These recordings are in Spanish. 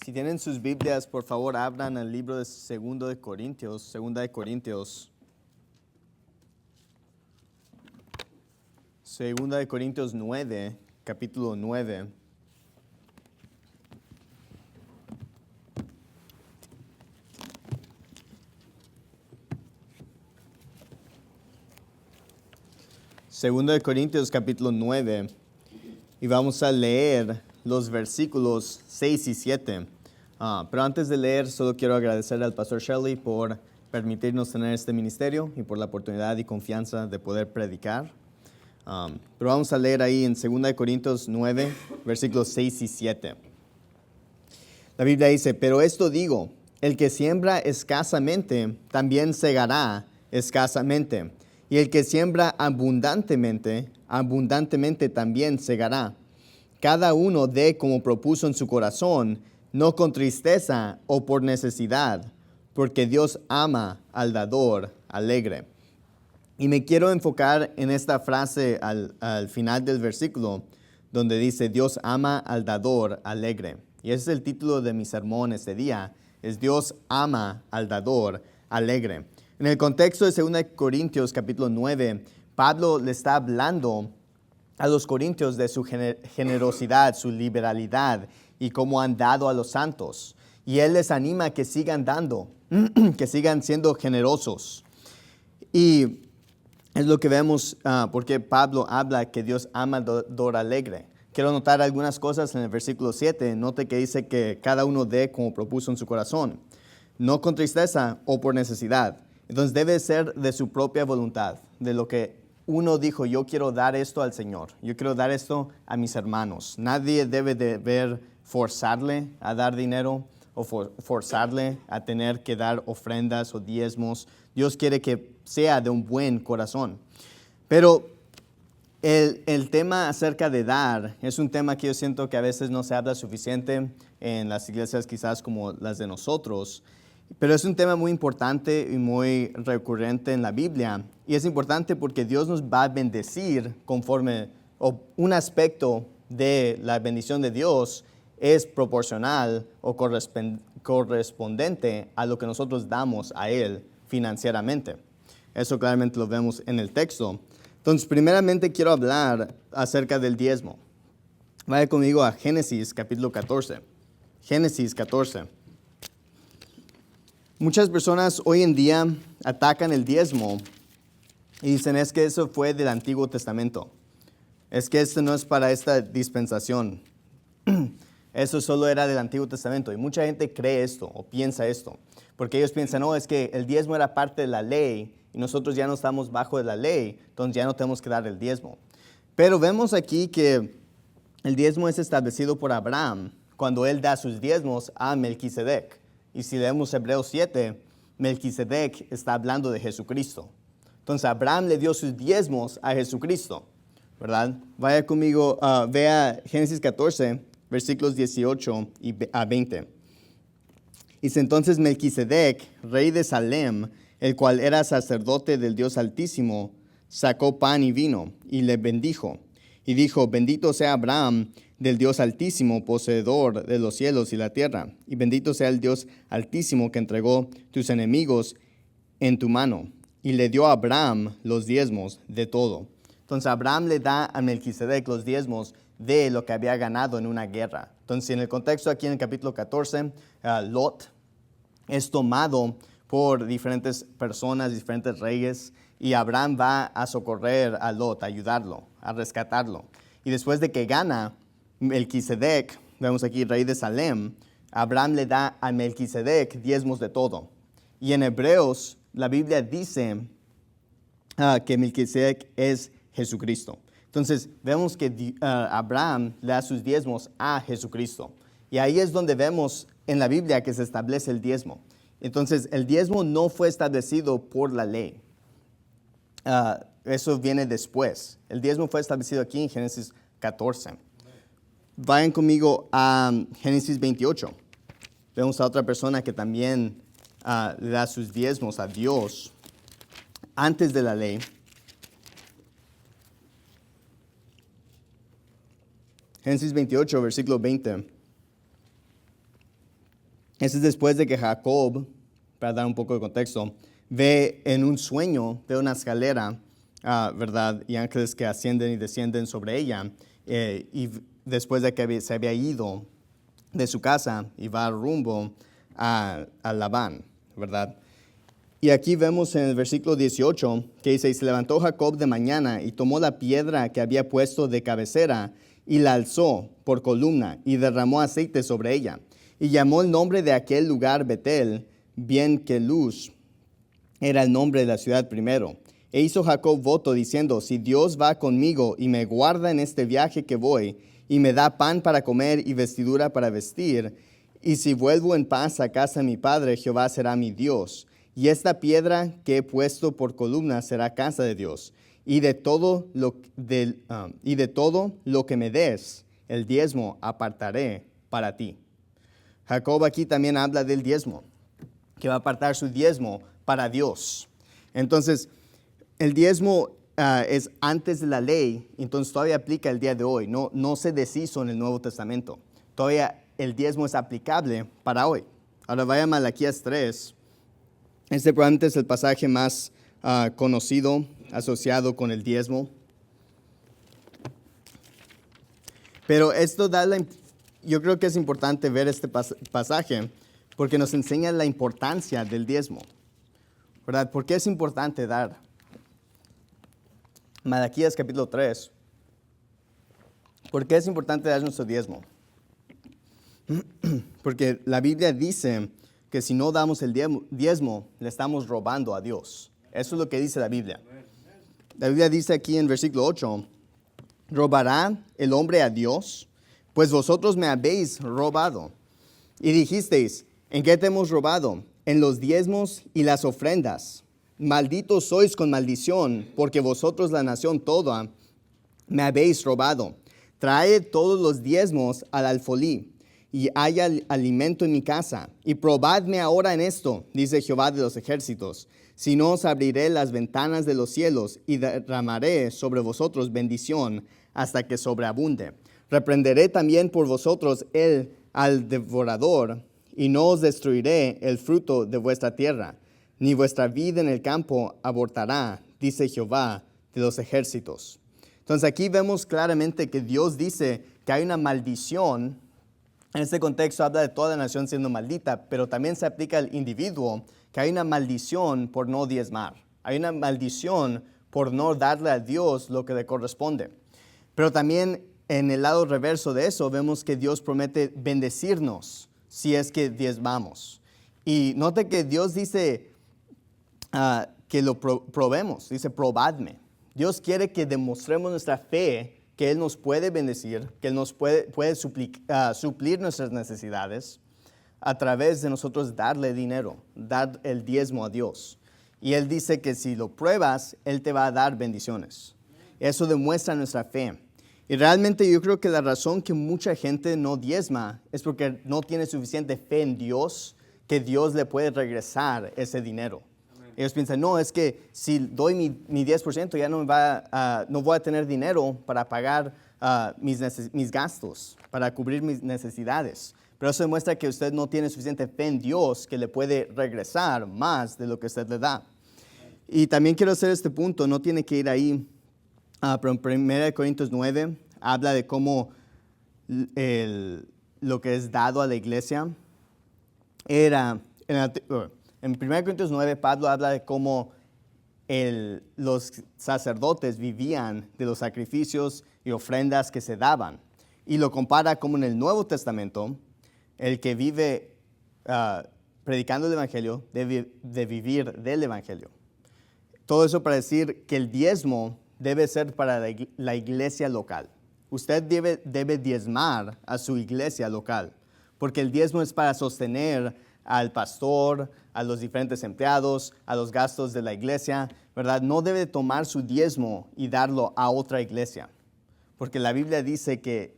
Si tienen sus Biblias, por favor, abran el libro de Segunda de Corintios. Segunda de Corintios 9, capítulo 9. Segunda de Corintios, capítulo 9. Y vamos a leer los versículos 6 y 7. Pero antes de leer, solo quiero agradecer al pastor Shelley por permitirnos tener este ministerio y por la oportunidad y confianza de poder predicar. Pero vamos a leer ahí en 2 de Corintios 9, versículos 6 y 7. La Biblia dice, pero esto digo, el que siembra escasamente, también segará escasamente. Y el que siembra abundantemente, abundantemente también segará. Cada uno dé como propuso en su corazón, no con tristeza o por necesidad, porque Dios ama al dador alegre. Y me quiero enfocar en esta frase al final del versículo, donde dice, Dios ama al dador alegre. Y ese es el título de mi sermón este día, es Dios ama al dador alegre. En el contexto de 2 Corintios capítulo 9, Pablo le está hablando a los corintios de su generosidad, su liberalidad y cómo han dado a los santos. Y él les anima a que sigan dando, que sigan siendo generosos. Y es lo que vemos porque Pablo habla que Dios ama al dador alegre. Quiero notar algunas cosas en el versículo 7. Note que dice que cada uno dé como propuso en su corazón, no con tristeza o por necesidad. Entonces debe ser de su propia voluntad, de lo que uno dijo, yo quiero dar esto al Señor, yo quiero dar esto a mis hermanos. Nadie debe forzarle a dar dinero o forzarle a tener que dar ofrendas o diezmos. Dios quiere que sea de un buen corazón. Pero el tema acerca de dar es un tema que yo siento que a veces no se habla suficiente en las iglesias quizás como las de nosotros. Pero es un tema muy importante y muy recurrente en la Biblia. Y es importante porque Dios nos va a bendecir conforme, o un aspecto de la bendición de Dios es proporcional o correspondente a lo que nosotros damos a Él financieramente. Eso claramente lo vemos en el texto. Entonces, primeramente quiero hablar acerca del diezmo. Vaya conmigo a Génesis capítulo 14. Génesis 14. Muchas personas hoy en día atacan el diezmo y dicen es que eso fue del Antiguo Testamento. Es que esto no es para esta dispensación. Eso solo era del Antiguo Testamento. Y mucha gente cree esto o piensa esto. Porque ellos piensan, no, es que el diezmo era parte de la ley y nosotros ya no estamos bajo de la ley, entonces ya no tenemos que dar el diezmo. Pero vemos aquí que el diezmo es establecido por Abraham cuando él da sus diezmos a Melquisedec. Y si leemos Hebreos 7, Melquisedec está hablando de Jesucristo. Entonces Abraham le dio sus diezmos a Jesucristo, ¿verdad? Vaya conmigo, vea Génesis 14, versículos 18 a 20. Dice entonces Melquisedec, rey de Salem, el cual era sacerdote del Dios Altísimo, sacó pan y vino y le bendijo. Y dijo, bendito sea Abraham del Dios Altísimo, poseedor de los cielos y la tierra. Y bendito sea el Dios Altísimo que entregó tus enemigos en tu mano. Y le dio a Abraham los diezmos de todo. Entonces Abraham le da a Melquisedec los diezmos de lo que había ganado en una guerra. Entonces en el contexto aquí en el capítulo 14, Lot es tomado por diferentes personas, diferentes reyes, y Abraham va a socorrer a Lot, a ayudarlo, a rescatarlo. Y después de que gana Melquisedec, vemos aquí rey de Salem, Abraham le da a Melquisedec diezmos de todo. Y en Hebreos la Biblia dice que Melquisedec es Jesucristo. Entonces vemos que Abraham le da sus diezmos a Jesucristo. Y ahí es donde vemos en la Biblia que se establece el diezmo. Entonces el diezmo no fue establecido por la ley. Eso viene después. El diezmo fue establecido aquí en Génesis 14. Vayan conmigo a Génesis 28. Vemos a otra persona que también le da sus diezmos a Dios antes de la ley. Génesis 28, versículo 20. Eso es después de que Jacob, para dar un poco de contexto, ve en un sueño, ve una escalera, ¿verdad? Y ángeles que ascienden y descienden sobre ella. Y después de que se había ido de su casa y va rumbo a Labán, ¿verdad? Y aquí vemos en el versículo 18 que dice, y se levantó Jacob de mañana y tomó la piedra que había puesto de cabecera y la alzó por columna y derramó aceite sobre ella. Y llamó el nombre de aquel lugar Betel, bien que Luz era el nombre de la ciudad primero. E hizo Jacob voto diciendo, si Dios va conmigo y me guarda en este viaje que voy, y me da pan para comer y vestidura para vestir, y si vuelvo en paz a casa de mi padre, Jehová será mi Dios. Y esta piedra que he puesto por columna será casa de Dios. Y de todo lo que me des, el diezmo apartaré para ti. Jacob aquí también habla del diezmo, que va a apartar su diezmo para Dios. Entonces, el diezmo es antes de la ley, entonces todavía aplica el día de hoy. No se deshizo en el Nuevo Testamento. Todavía el diezmo es aplicable para hoy. Ahora vaya a Malaquías 3. Este probablemente es el pasaje más conocido, asociado con el diezmo. Pero esto yo creo que es importante ver este pasaje porque nos enseña la importancia del diezmo, ¿verdad? ¿Por qué es importante dar? Malaquías capítulo 3. ¿Por qué es importante dar nuestro diezmo? Porque la Biblia dice que si no damos el diezmo, le estamos robando a Dios. Eso es lo que dice la Biblia. La Biblia dice aquí en versículo 8, ¿robará el hombre a Dios? Pues vosotros me habéis robado. Y dijisteis, ¿en qué te hemos robado? En los diezmos y las ofrendas. Malditos sois con maldición, porque vosotros la nación toda me habéis robado. Traed todos los diezmos al alfolí, y haya alimento en mi casa. Y probadme ahora en esto, dice Jehová de los ejércitos, si no os abriré las ventanas de los cielos y derramaré sobre vosotros bendición hasta que sobreabunde. Reprenderé también por vosotros al devorador, y no os destruiré el fruto de vuestra tierra, ni vuestra vid en el campo abortará, dice Jehová de los ejércitos. Entonces aquí vemos claramente que Dios dice que hay una maldición. En este contexto habla de toda la nación siendo maldita, pero también se aplica al individuo, que hay una maldición por no diezmar. Hay una maldición por no darle a Dios lo que le corresponde. Pero también en el lado reverso de eso vemos que Dios promete bendecirnos si es que diezmamos. Y note que Dios dice que lo probemos, dice probadme. Dios quiere que demostremos nuestra fe, que Él nos puede bendecir, que Él nos puede suplir nuestras necesidades a través de nosotros darle dinero, dar el diezmo a Dios. Y Él dice que si lo pruebas, Él te va a dar bendiciones. Eso demuestra nuestra fe. Y realmente yo creo que la razón que mucha gente no diezma es porque no tiene suficiente fe en Dios, que Dios le puede regresar ese dinero. Ellos piensan, no, es que si doy mi 10% ya no voy a tener dinero para pagar mis gastos, para cubrir mis necesidades. Pero eso demuestra que usted no tiene suficiente fe en Dios que le puede regresar más de lo que usted le da. Y también quiero hacer este punto, no tiene que ir ahí, pero en 1 Corintios 9 habla de cómo lo que es dado a la iglesia era... En 1 Corintios 9, Pablo habla de cómo los sacerdotes vivían de los sacrificios y ofrendas que se daban. Y lo compara como en el Nuevo Testamento, el que vive predicando el Evangelio de vivir del Evangelio. Todo eso para decir que el diezmo debe ser para la iglesia local. Usted debe diezmar a su iglesia local, porque el diezmo es para sostener al pastor, a los diferentes empleados, a los gastos de la iglesia, ¿verdad? No debe tomar su diezmo y darlo a otra iglesia, porque la Biblia dice que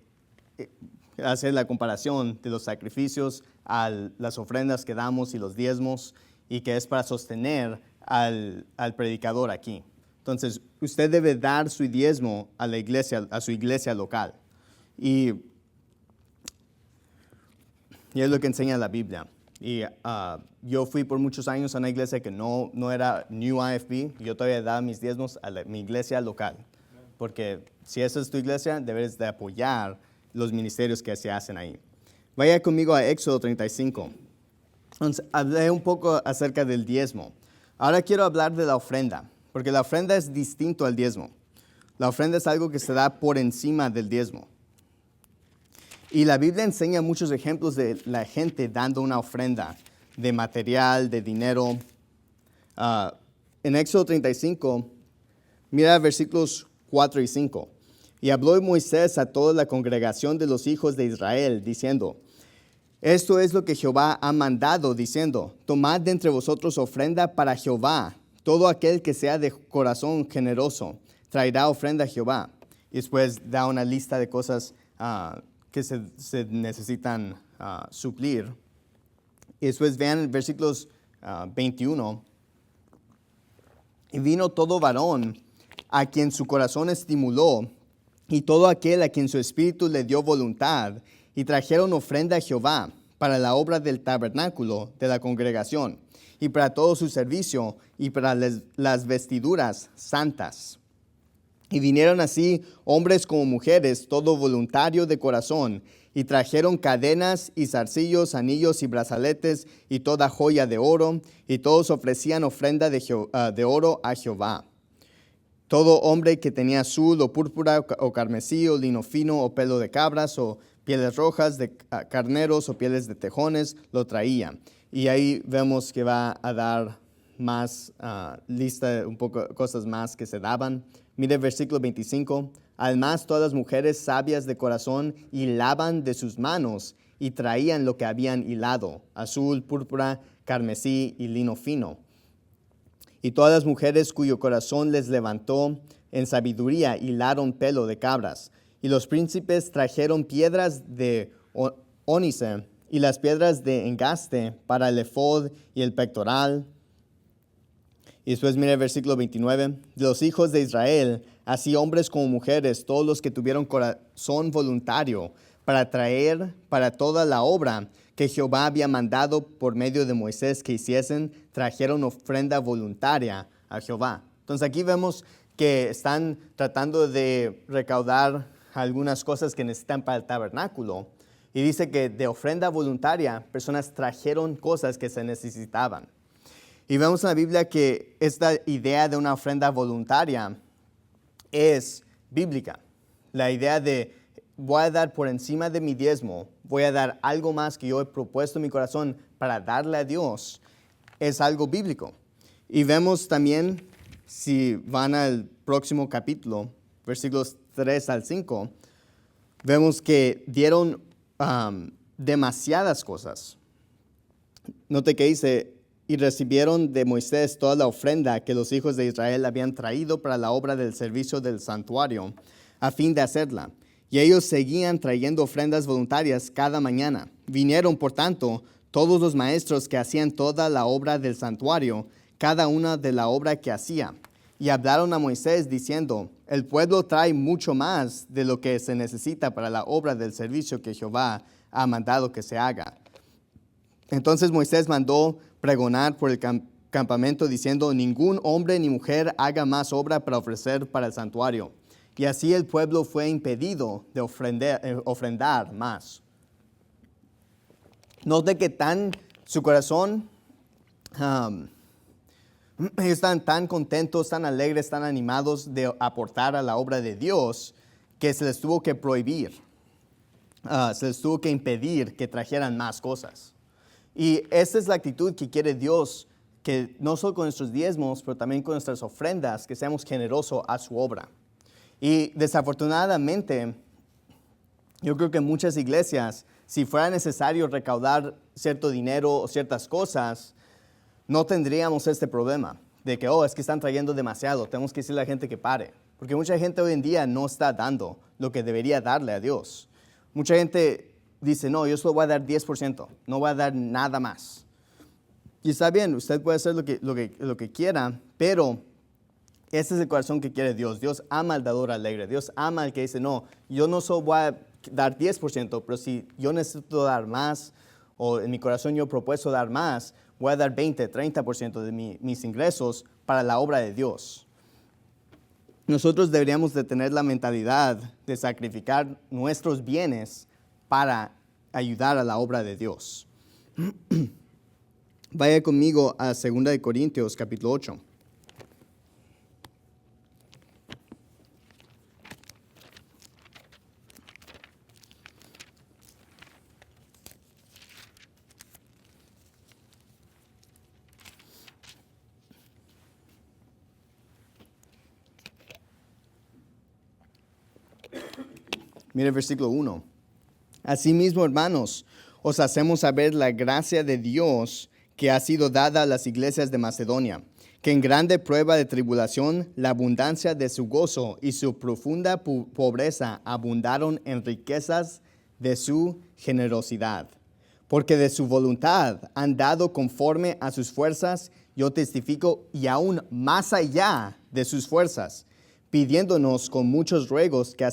hace la comparación de los sacrificios a las ofrendas que damos y los diezmos, y que es para sostener al predicador aquí. Entonces, usted debe dar su diezmo a la iglesia, a su iglesia local. Y es lo que enseña la Biblia. Y yo fui por muchos años a una iglesia que no era New IFB. Yo todavía daba mis diezmos a mi iglesia local. Porque si esa es tu iglesia, debes de apoyar los ministerios que se hacen ahí. Vaya conmigo a Éxodo 35. Entonces, hablé un poco acerca del diezmo. Ahora quiero hablar de la ofrenda, porque la ofrenda es distinto al diezmo. La ofrenda es algo que se da por encima del diezmo. Y la Biblia enseña muchos ejemplos de la gente dando una ofrenda de material, de dinero. En Éxodo 35, mira versículos 4 y 5. Y habló Moisés a toda la congregación de los hijos de Israel, diciendo, esto es lo que Jehová ha mandado, diciendo, tomad de entre vosotros ofrenda para Jehová. Todo aquel que sea de corazón generoso traerá ofrenda a Jehová. Y después da una lista de cosas que se necesitan suplir. Y después vean versículos 21. Y vino todo varón a quien su corazón estimuló, y todo aquel a quien su espíritu le dio voluntad, y trajeron ofrenda a Jehová para la obra del tabernáculo de la congregación, y para todo su servicio, y para las vestiduras santas. Y vinieron así hombres como mujeres, todo voluntario de corazón, y trajeron cadenas y zarcillos, anillos y brazaletes, y toda joya de oro, y todos ofrecían ofrenda de oro a Jehová. Todo hombre que tenía azul o púrpura o carmesí o lino fino o pelo de cabras o pieles rojas de carneros o pieles de tejones, lo traía. Y ahí vemos que va a dar más lista, un poco cosas más que se daban. Mire el versículo 25. Además, todas las mujeres sabias de corazón hilaban de sus manos y traían lo que habían hilado, azul, púrpura, carmesí y lino fino. Y todas las mujeres cuyo corazón les levantó en sabiduría hilaron pelo de cabras. Y los príncipes trajeron piedras de ónice y las piedras de engaste para el efod y el pectoral. Y después mire el versículo 29. De los hijos de Israel, así hombres como mujeres, todos los que tuvieron corazón voluntario para traer para toda la obra que Jehová había mandado por medio de Moisés que hiciesen, trajeron ofrenda voluntaria a Jehová. Entonces aquí vemos que están tratando de recaudar algunas cosas que necesitan para el tabernáculo. Y dice que de ofrenda voluntaria, personas trajeron cosas que se necesitaban. Y vemos en la Biblia que esta idea de una ofrenda voluntaria es bíblica. La idea de voy a dar por encima de mi diezmo, voy a dar algo más que yo he propuesto en mi corazón para darle a Dios, es algo bíblico. Y vemos también, si van al próximo capítulo, versículos 3 al 5, vemos que dieron demasiadas cosas. Note que dice, y recibieron de Moisés toda la ofrenda que los hijos de Israel habían traído para la obra del servicio del santuario, a fin de hacerla. Y ellos seguían trayendo ofrendas voluntarias cada mañana. Vinieron, por tanto, todos los maestros que hacían toda la obra del santuario, cada una de la obra que hacía. Y hablaron a Moisés diciendo, el pueblo trae mucho más de lo que se necesita para la obra del servicio que Jehová ha mandado que se haga. Entonces Moisés mandó pregonar por el campamento diciendo, ningún hombre ni mujer haga más obra para ofrecer para el santuario. Y así el pueblo fue impedido de ofrendar más. Note que su corazón, ellos están tan contentos, tan alegres, tan animados de aportar a la obra de Dios, que se les tuvo que prohibir, se les tuvo que impedir que trajeran más cosas. Y esta es la actitud que quiere Dios, que no solo con nuestros diezmos, pero también con nuestras ofrendas, que seamos generosos a su obra. Y desafortunadamente, yo creo que en muchas iglesias, si fuera necesario recaudar cierto dinero o ciertas cosas, no tendríamos este problema de que, es que están trayendo demasiado, tenemos que decirle a la gente que pare. Porque mucha gente hoy en día no está dando lo que debería darle a Dios. Mucha gente dice, no, yo solo voy a dar 10%, no voy a dar nada más. Y está bien, usted puede hacer lo que quiera, pero ese es el corazón que quiere Dios. Dios ama al dador alegre. Dios ama al que dice, no, yo no solo voy a dar 10%, pero si yo necesito dar más, o en mi corazón yo he propuesto dar más, voy a dar 20, 30% de mis ingresos para la obra de Dios. Nosotros deberíamos de tener la mentalidad de sacrificar nuestros bienes para ayudar a la obra de Dios. Vaya conmigo a 2 de Corintios, capítulo 8. Mire el versículo 1. Asimismo, hermanos, os hacemos saber la gracia de Dios que ha sido dada a las iglesias de Macedonia, que en grande prueba de tribulación, la abundancia de su gozo y su profunda pobreza abundaron en riquezas de su generosidad. Porque de su voluntad han dado conforme a sus fuerzas, yo testifico, y aún más allá de sus fuerzas, pidiéndonos con muchos ruegos que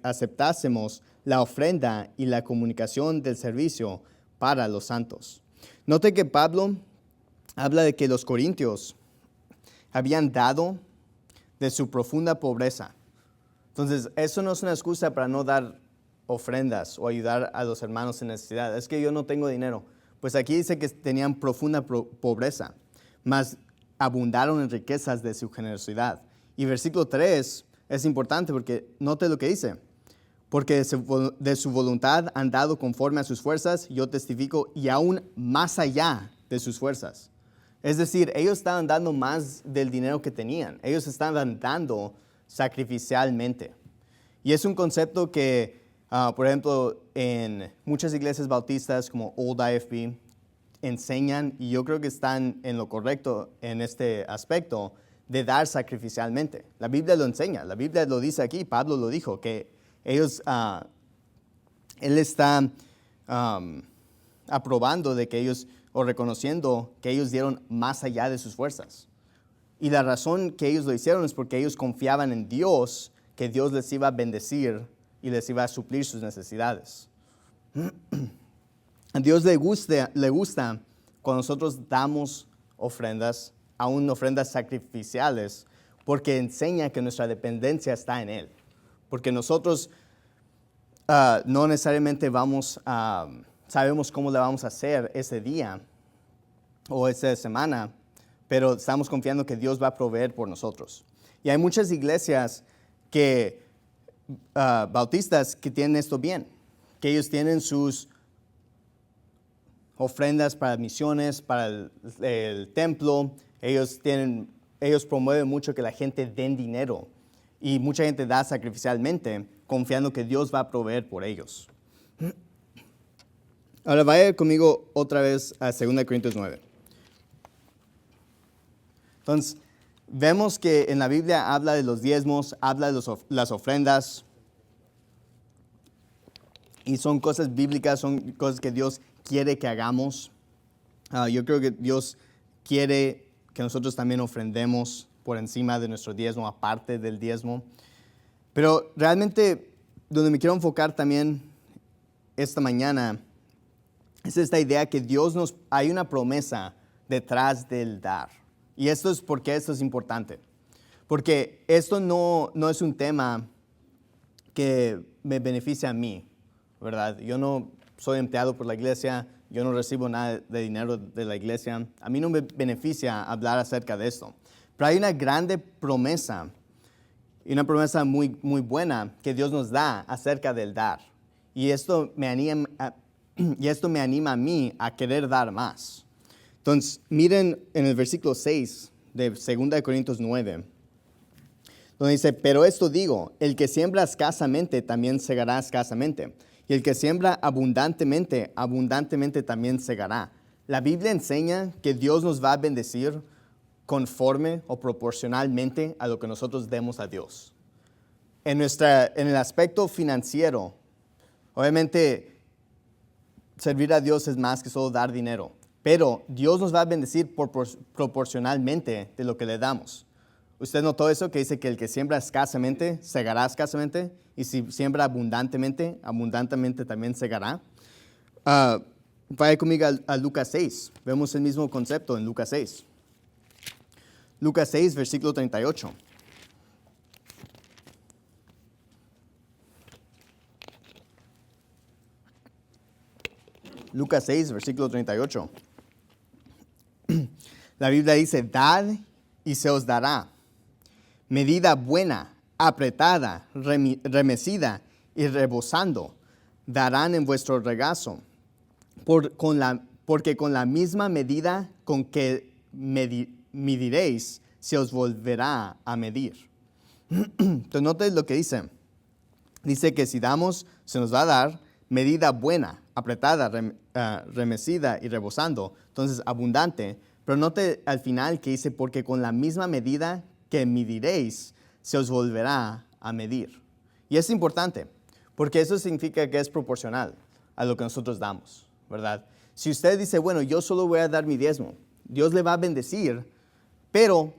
aceptásemos la ofrenda y la comunicación del servicio para los santos. Note que Pablo habla de que los corintios habían dado de su profunda pobreza. Entonces, eso no es una excusa para no dar ofrendas o ayudar a los hermanos en necesidad. Es que yo no tengo dinero. Pues aquí dice que tenían profunda pobreza, mas abundaron en riquezas de su generosidad. Y versículo 3 es importante porque note lo que dice. Porque de su voluntad han dado conforme a sus fuerzas, yo testifico, y aún más allá de sus fuerzas. Es decir, ellos estaban dando más del dinero que tenían. Ellos estaban dando sacrificialmente. Y es un concepto que, por ejemplo, en muchas iglesias bautistas como Old IFB enseñan, y yo creo que están en lo correcto en este aspecto, de dar sacrificialmente. La Biblia lo enseña, la Biblia lo dice aquí, Pablo lo dijo, que ellos, él está aprobando de que ellos, o reconociendo que ellos dieron más allá de sus fuerzas. Y la razón que ellos lo hicieron es porque ellos confiaban en Dios, que Dios les iba a bendecir y les iba a suplir sus necesidades. A Dios le gusta cuando nosotros damos ofrendas, aún ofrendas sacrificiales, porque enseña que nuestra dependencia está en Él. Porque nosotros no necesariamente sabemos cómo le vamos a hacer ese día o esa semana, pero estamos confiando que Dios va a proveer por nosotros. Y hay muchas iglesias bautistas que tienen esto bien, que ellos tienen sus ofrendas para misiones, para el templo. Ellos promueven mucho que la gente den dinero y mucha gente da sacrificialmente confiando que Dios va a proveer por ellos. Ahora vaya conmigo otra vez a 2 Corintios 9. Entonces, vemos que en la Biblia habla de los diezmos, habla de las ofrendas, y son cosas bíblicas, son cosas que Dios quiere que hagamos. Yo creo que Dios quiere que nosotros también ofrendemos por encima de nuestro diezmo, aparte del diezmo. Pero realmente donde me quiero enfocar también esta mañana es esta idea que hay una promesa detrás del dar. Y esto es porque esto es importante. Porque esto no es un tema que me beneficia a mí, ¿verdad? Yo no soy empleado por la iglesia, yo no recibo nada de dinero de la iglesia. A mí no me beneficia hablar acerca de esto. Pero hay una grande promesa, y una promesa muy, muy buena que Dios nos da acerca del dar. Y esto me anima a mí a querer dar más. Entonces, miren en el versículo 6 de 2 Corintios 9, donde dice, pero esto digo, el que siembra escasamente también segará escasamente. Y el que siembra abundantemente, abundantemente también segará. La Biblia enseña que Dios nos va a bendecir conforme o proporcionalmente a lo que nosotros demos a Dios. En el aspecto financiero, obviamente, servir a Dios es más que solo dar dinero. Pero Dios nos va a bendecir proporcionalmente de lo que le damos. ¿Usted notó eso? Que dice que el que siembra escasamente, segará escasamente. Y si siembra abundantemente, abundantemente también segará. Vaya conmigo a Lucas 6. Vemos el mismo concepto en Lucas 6. Lucas 6, versículo 38. Lucas 6, versículo 38. La Biblia dice, dad y se os dará. Medida buena, apretada, remecida y rebosando, darán en vuestro regazo. Porque con la misma medida con que mediréis, se os volverá a medir. Entonces, noten lo que dice. Dice que si damos, se nos va a dar medida buena, apretada, remecida y rebosando. Entonces, abundante. Pero note al final que dice, porque con la misma medida que mediréis, se os volverá a medir. Y es importante, porque eso significa que es proporcional a lo que nosotros damos, ¿verdad? Si usted dice, bueno, yo solo voy a dar mi diezmo, Dios le va a bendecir, pero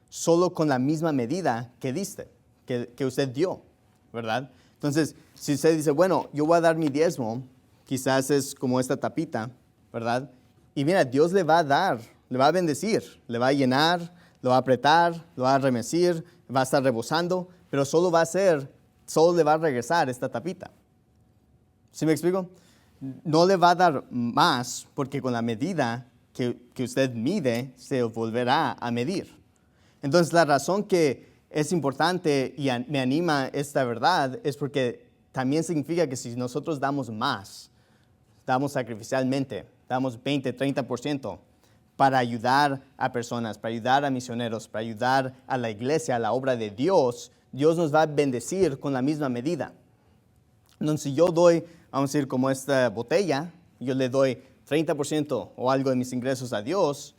solo con la misma medida que diste, que usted dio, ¿verdad? Entonces, si usted dice, bueno, yo voy a dar mi diezmo, quizás es como esta tapita, ¿verdad? Y mira, Dios le va a dar, le va a bendecir, le va a llenar, lo va a apretar, lo va a remecir, va a estar rebosando, pero solo le va a regresar esta tapita. ¿Sí me explico? No le va a dar más, porque con la medida que usted mide, se volverá a medir. Entonces, la razón que es importante y me anima esta verdad es porque también significa que si nosotros damos más, damos sacrificialmente, damos 20, 30% para ayudar a personas, para ayudar a misioneros, para ayudar a la iglesia, a la obra de Dios, Dios nos va a bendecir con la misma medida. Entonces, si yo doy, vamos a decir, como esta botella, yo le doy 30% o algo de mis ingresos a Dios,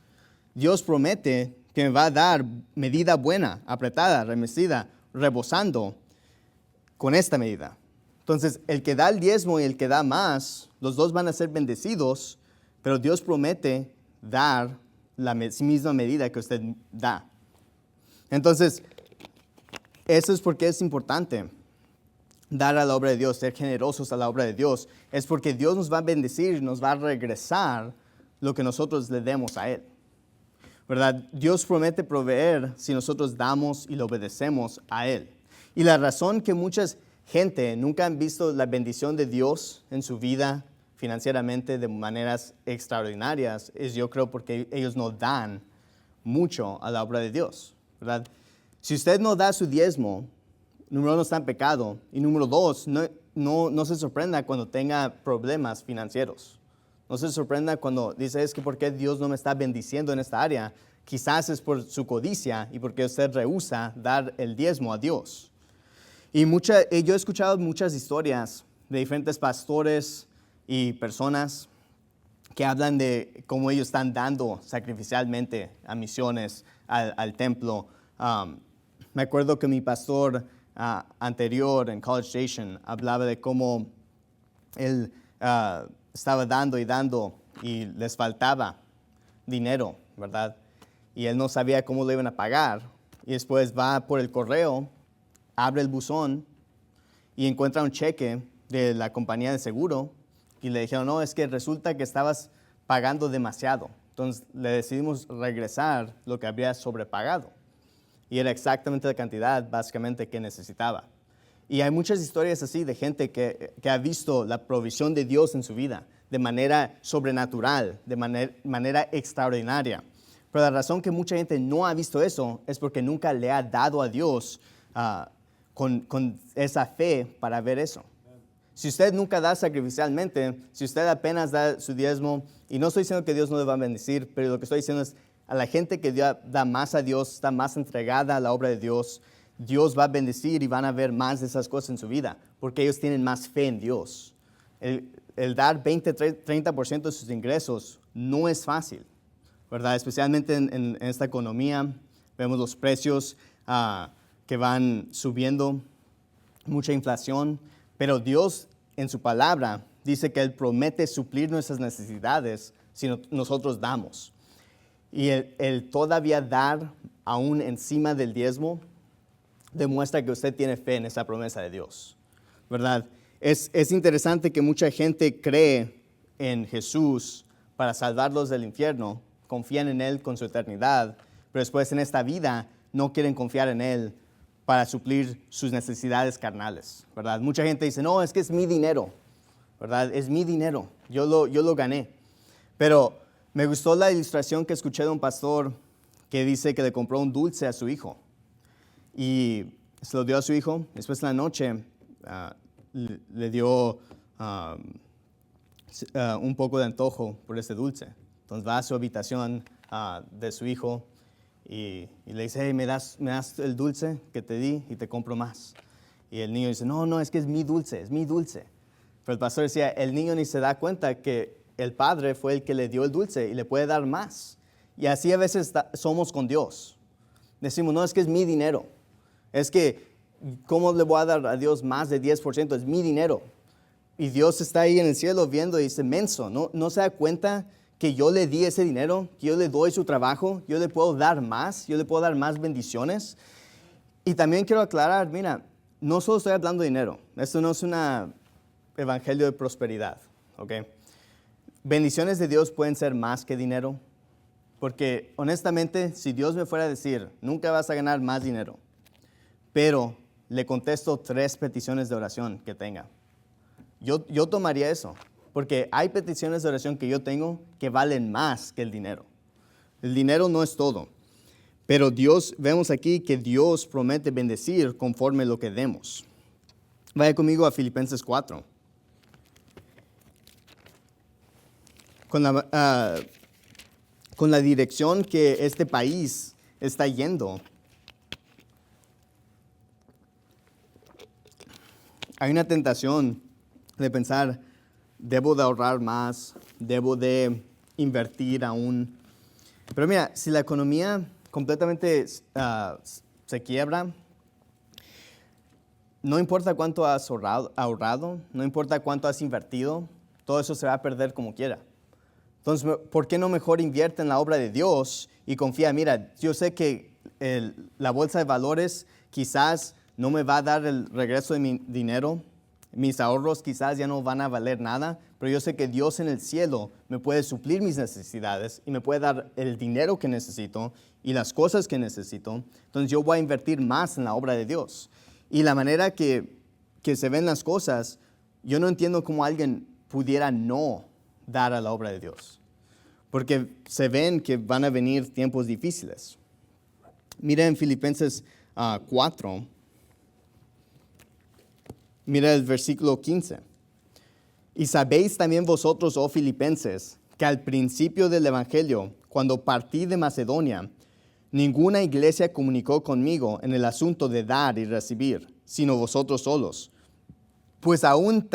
Dios promete que me va a dar medida buena, apretada, remecida, rebosando con esta medida. Entonces, el que da el diezmo y el que da más, los dos van a ser bendecidos, pero Dios promete dar la misma medida que usted da. Entonces, eso es porque es importante dar a la obra de Dios, ser generosos a la obra de Dios. Es porque Dios nos va a bendecir, nos va a regresar lo que nosotros le demos a Él, ¿verdad? Dios promete proveer si nosotros damos y le obedecemos a Él. Y la razón que mucha gente nunca han visto la bendición de Dios en su vida financieramente de maneras extraordinarias es, yo creo, porque ellos no dan mucho a la obra de Dios, ¿verdad? Si usted no da su diezmo, número uno, está en pecado, y número dos, no se sorprenda cuando tenga problemas financieros. No se sorprenda cuando dice, es que ¿por qué Dios no me está bendiciendo en esta área? Quizás es por su codicia y porque usted rehúsa dar el diezmo a Dios. Y yo he escuchado muchas historias de diferentes pastores y personas que hablan de cómo ellos están dando sacrificialmente a misiones, al templo. Me acuerdo que mi pastor anterior en College Station hablaba de cómo él estaba dando y les faltaba dinero, ¿verdad? Y él no sabía cómo le iban a pagar. Y después va por el correo, abre el buzón y encuentra un cheque de la compañía de seguro y le dijeron, no, es que resulta que estabas pagando demasiado. Entonces le decidimos regresar lo que había sobrepagado. Y era exactamente la cantidad, básicamente, que necesitaba. Y hay muchas historias así de gente que ha visto la provisión de Dios en su vida de manera sobrenatural, de manera extraordinaria. Pero la razón que mucha gente no ha visto eso es porque nunca le ha dado a Dios con esa fe para ver eso. Si usted nunca da sacrificialmente, si usted apenas da su diezmo, y no estoy diciendo que Dios no le va a bendecir, pero lo que estoy diciendo es a la gente que da más a Dios, está más entregada a la obra de Dios, Dios va a bendecir y van a ver más de esas cosas en su vida, porque ellos tienen más fe en Dios. El dar 20, 30% de sus ingresos no es fácil, ¿verdad? Especialmente en esta economía, vemos los precios que van subiendo, mucha inflación, pero Dios en su palabra dice que Él promete suplir nuestras necesidades si nosotros damos. Y el todavía dar aún encima del diezmo demuestra que usted tiene fe en esa promesa de Dios, ¿verdad? Es interesante que mucha gente cree en Jesús para salvarlos del infierno, confían en Él con su eternidad, pero después en esta vida no quieren confiar en Él para suplir sus necesidades carnales, ¿verdad? Mucha gente dice, no, es que es mi dinero, ¿verdad? Es mi dinero, yo lo gané. Pero me gustó la ilustración que escuché de un pastor que dice que le compró un dulce a su hijo y se lo dio a su hijo. Después en la noche le dio un poco de antojo por ese dulce. Entonces va a su habitación de su hijo y le dice, hey, ¿me das el dulce que te di y te compro más? Y el niño dice, no, es que es mi dulce. Pero el pastor decía, el niño ni se da cuenta que el padre fue el que le dio el dulce y le puede dar más. Y así a veces somos con Dios. Decimos, no, es que es mi dinero. Es que, ¿cómo le voy a dar a Dios más de 10%? Es mi dinero. Y Dios está ahí en el cielo viendo y dice, menso, ¿no se da cuenta que yo le di ese dinero? Que yo le doy su trabajo, yo le puedo dar más, yo le puedo dar más bendiciones. Y también quiero aclarar, mira, no solo estoy hablando de dinero. Esto no es un evangelio de prosperidad, ¿ok? Bendiciones de Dios pueden ser más que dinero. Porque honestamente, si Dios me fuera a decir, nunca vas a ganar más dinero, pero le contesto 3 peticiones de oración que tenga, yo tomaría eso. Porque hay peticiones de oración que yo tengo que valen más que el dinero. El dinero no es todo. Pero Dios, vemos aquí que Dios promete bendecir conforme lo que demos. Vaya conmigo a Filipenses 4. Con la dirección que este país está yendo, hay una tentación de pensar, debo de ahorrar más, debo de invertir aún. Pero mira, si la economía completamente se quiebra, no importa cuánto has ahorrado, no importa cuánto has invertido, todo eso se va a perder como quiera. Entonces, ¿por qué no mejor invierte en la obra de Dios y confía? Mira, yo sé que la bolsa de valores quizás no me va a dar el regreso de mi dinero, mis ahorros quizás ya no van a valer nada, pero yo sé que Dios en el cielo me puede suplir mis necesidades y me puede dar el dinero que necesito y las cosas que necesito. Entonces yo voy a invertir más en la obra de Dios. Y la manera que se ven las cosas, yo no entiendo cómo alguien pudiera no dar a la obra de Dios. Porque se ven que van a venir tiempos difíciles. Mira en Filipenses 4. Mira el versículo 15. Y sabéis también vosotros, oh Filipenses, que al principio del Evangelio, cuando partí de Macedonia, ninguna iglesia comunicó conmigo en el asunto de dar y recibir, sino vosotros solos. Pues aún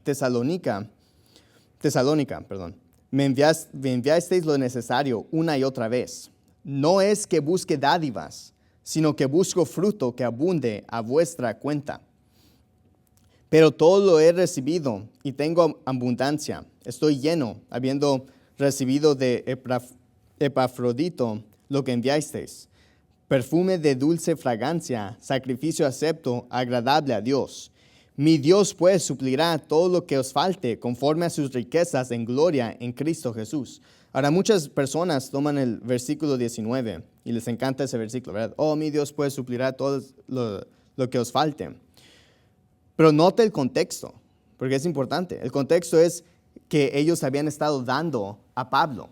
Tesalónica, me enviasteis lo necesario una y otra vez. No es que busque dádivas, sino que busco fruto que abunde a vuestra cuenta. Pero todo lo he recibido y tengo abundancia. Estoy lleno, habiendo recibido de Epafrodito lo que enviasteis. Perfume de dulce fragancia, sacrificio acepto, agradable a Dios. Mi Dios pues suplirá todo lo que os falte conforme a sus riquezas en gloria en Cristo Jesús. Ahora muchas personas toman el versículo 19 y les encanta ese versículo, ¿verdad? Oh, mi Dios pues suplirá todo lo que os falte. Pero note el contexto, porque es importante. El contexto es que ellos habían estado dando a Pablo.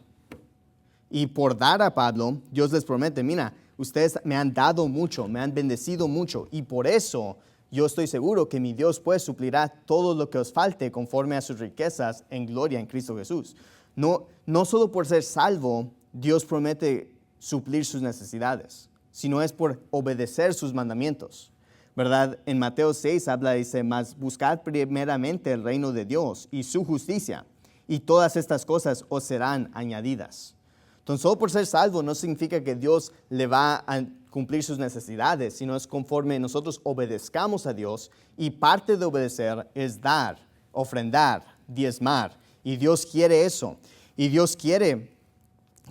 Y por dar a Pablo, Dios les promete, mira, ustedes me han dado mucho, me han bendecido mucho, y por eso yo estoy seguro que mi Dios pues suplirá todo lo que os falte conforme a sus riquezas en gloria en Cristo Jesús. No solo por ser salvo, Dios promete suplir sus necesidades, sino es por obedecer sus mandamientos. ¿Verdad? En Mateo 6 dice, mas buscad primeramente el reino de Dios y su justicia, y todas estas cosas os serán añadidas. Entonces, solo por ser salvo no significa que Dios le va a cumplir sus necesidades, sino es conforme nosotros obedezcamos a Dios, y parte de obedecer es dar, ofrendar, diezmar, y Dios quiere eso. Y Dios quiere,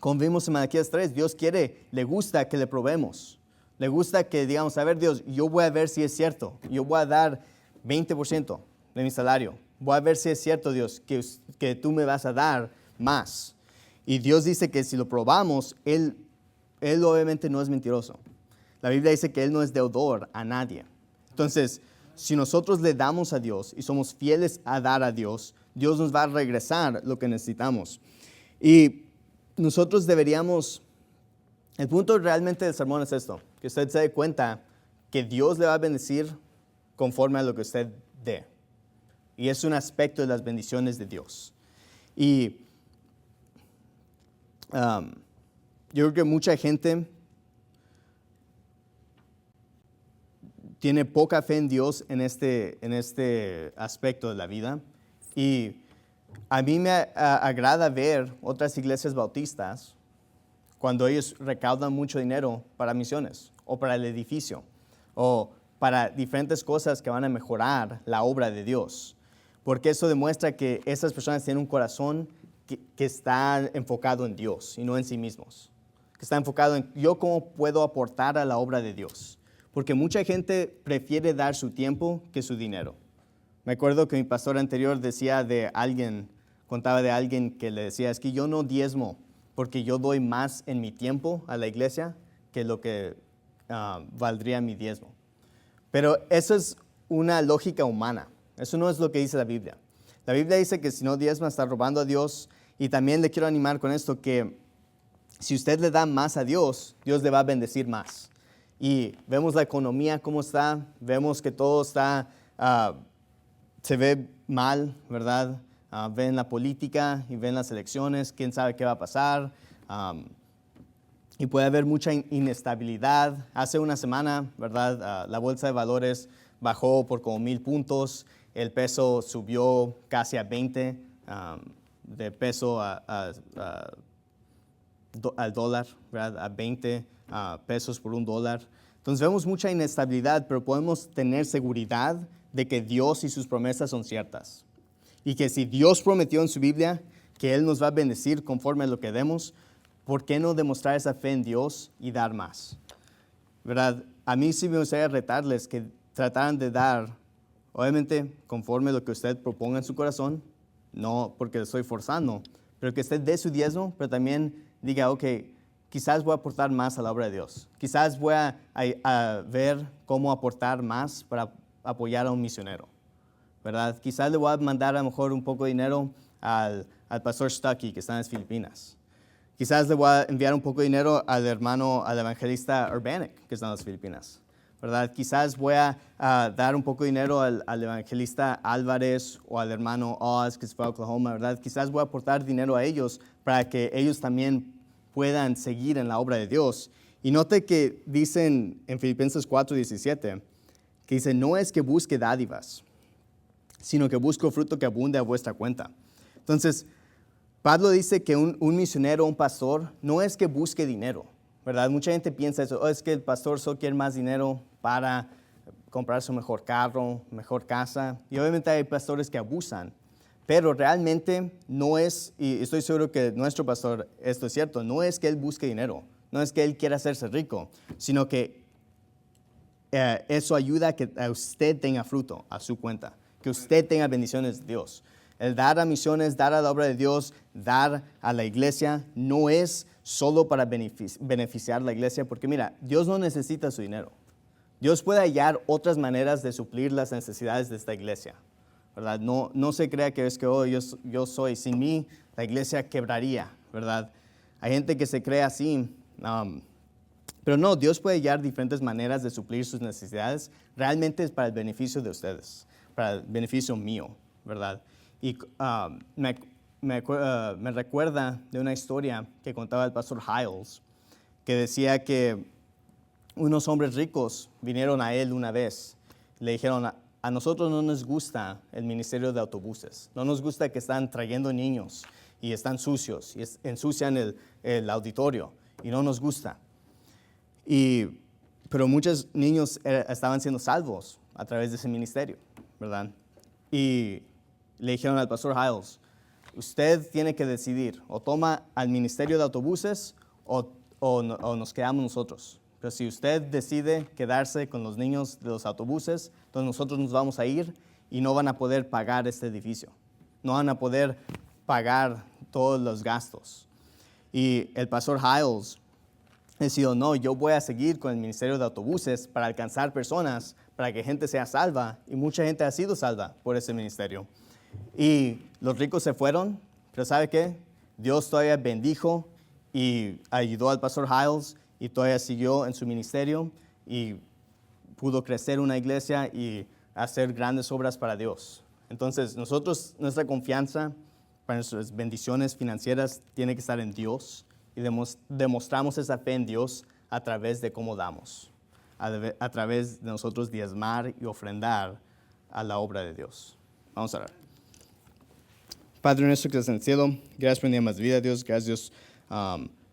como vimos en Malaquías 3, Dios quiere, le gusta que le probemos. Le gusta que digamos, a ver Dios, yo voy a ver si es cierto. Yo voy a dar 20% de mi salario. voy a ver si es cierto, Dios, que tú me vas a dar más. Y Dios dice que si lo probamos, Él obviamente no es mentiroso. La Biblia dice que Él no es deudor a nadie. Entonces, si nosotros le damos a Dios y somos fieles a dar a Dios, Dios nos va a regresar lo que necesitamos. Y nosotros deberíamos, el punto realmente del sermón es esto, que usted se dé cuenta que Dios le va a bendecir conforme a lo que usted dé. Y es un aspecto de las bendiciones de Dios. Y yo creo que mucha gente tiene poca fe en Dios en este aspecto de la vida. Y a mí me agrada ver otras iglesias bautistas cuando ellos recaudan mucho dinero para misiones o para el edificio o para diferentes cosas que van a mejorar la obra de Dios. Porque eso demuestra que esas personas tienen un corazón que está enfocado en Dios y no en sí mismos. Que está enfocado en yo cómo puedo aportar a la obra de Dios. Porque mucha gente prefiere dar su tiempo que su dinero. Me acuerdo que mi pastor anterior contaba de alguien que le decía, es que yo no diezmo porque yo doy más en mi tiempo a la iglesia que lo que valdría mi diezmo. Pero eso es una lógica humana. Eso no es lo que dice la Biblia. La Biblia dice que si no diezma está robando a Dios. Y también le quiero animar con esto que si usted le da más a Dios, Dios le va a bendecir más. Y vemos la economía cómo está, vemos que todo está, se ve mal, ¿verdad? Ven la política y ven las elecciones, quién sabe qué va a pasar. Y puede haber mucha inestabilidad. Hace una semana, ¿verdad? La bolsa de valores bajó por como 1,000 puntos. El peso subió casi a 20, de peso al dólar, ¿verdad? A 20 pesos por $1. Entonces vemos mucha inestabilidad, pero podemos tener seguridad de que Dios y sus promesas son ciertas. Y que si Dios prometió en su Biblia que Él nos va a bendecir conforme a lo que demos, ¿por qué no demostrar esa fe en Dios y dar más? ¿Verdad? A mí sí me gustaría retarles que trataran de dar, obviamente, conforme a lo que usted proponga en su corazón, no porque lo estoy forzando, pero que usted dé su diezmo, pero también diga, ok, quizás voy a aportar más a la obra de Dios. Quizás voy a ver cómo aportar más para apoyar a un misionero, ¿verdad? Quizás le voy a mandar a lo mejor un poco de dinero al pastor Stuckey, que está en las Filipinas. Quizás le voy a enviar un poco de dinero al evangelista Urbanic, que está en las Filipinas, ¿verdad? Quizás voy a dar un poco de dinero al evangelista Álvarez o al hermano Oz, que se fue a Oklahoma, ¿verdad? Quizás voy a aportar dinero a ellos para que ellos también puedan seguir en la obra de Dios. Y note que dicen en Filipenses 4:17, que dice, no es que busque dádivas, sino que busco fruto que abunde a vuestra cuenta. Entonces, Pablo dice que un misionero, un pastor, no es que busque dinero, ¿verdad? Mucha gente piensa eso, es que el pastor solo quiere más dinero para comprar su mejor carro, mejor casa. Y obviamente hay pastores que abusan, pero realmente no es, y estoy seguro que nuestro pastor, esto es cierto, no es que él busque dinero, no es que él quiera hacerse rico, sino que eso ayuda a que usted tenga fruto a su cuenta, que usted tenga bendiciones de Dios. El dar a misiones, dar a la obra de Dios, dar a la iglesia, no es solo para beneficiar la iglesia, porque mira, Dios no necesita su dinero. Dios puede hallar otras maneras de suplir las necesidades de esta iglesia, ¿verdad? No se crea que es que yo soy, sin mí la iglesia quebraría, ¿verdad? Hay gente que se cree así, pero no, Dios puede hallar diferentes maneras de suplir sus necesidades. Realmente es para el beneficio de ustedes, para el beneficio mío, ¿verdad? Y me recuerda de una historia que contaba el pastor Hiles, que decía que unos hombres ricos vinieron a él una vez. Le dijeron, a nosotros no nos gusta el ministerio de autobuses. No nos gusta que están trayendo niños y están sucios y ensucian el auditorio. Y no nos gusta. Pero muchos niños estaban siendo salvos a través de ese ministerio, ¿verdad? Y le dijeron al pastor Hiles, usted tiene que decidir, o toma al ministerio de autobuses o nos quedamos nosotros. Pero si usted decide quedarse con los niños de los autobuses, entonces nosotros nos vamos a ir y no van a poder pagar este edificio. No van a poder pagar todos los gastos. Y el pastor Hiles decidió, no, yo voy a seguir con el ministerio de autobuses para alcanzar personas, para que gente sea salva. Y mucha gente ha sido salva por ese ministerio. Y los ricos se fueron, pero ¿sabe qué? Dios todavía bendijo y ayudó al pastor Hiles y todavía siguió en su ministerio y pudo crecer una iglesia y hacer grandes obras para Dios. Entonces, nuestra confianza para nuestras bendiciones financieras tiene que estar en Dios y demostramos esa fe en Dios a través de cómo damos, a través de nosotros diezmar y ofrendar a la obra de Dios. Vamos a orar. Padre nuestro que estás en el cielo, gracias por un día más de vida, Dios. Gracias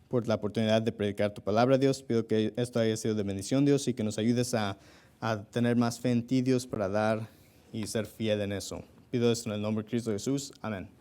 por la oportunidad de predicar tu palabra, Dios. Pido que esto haya sido de bendición, Dios, y que nos ayudes a tener más fe en ti, Dios, para dar y ser fiel en eso. Pido esto en el nombre de Cristo Jesús. Amén.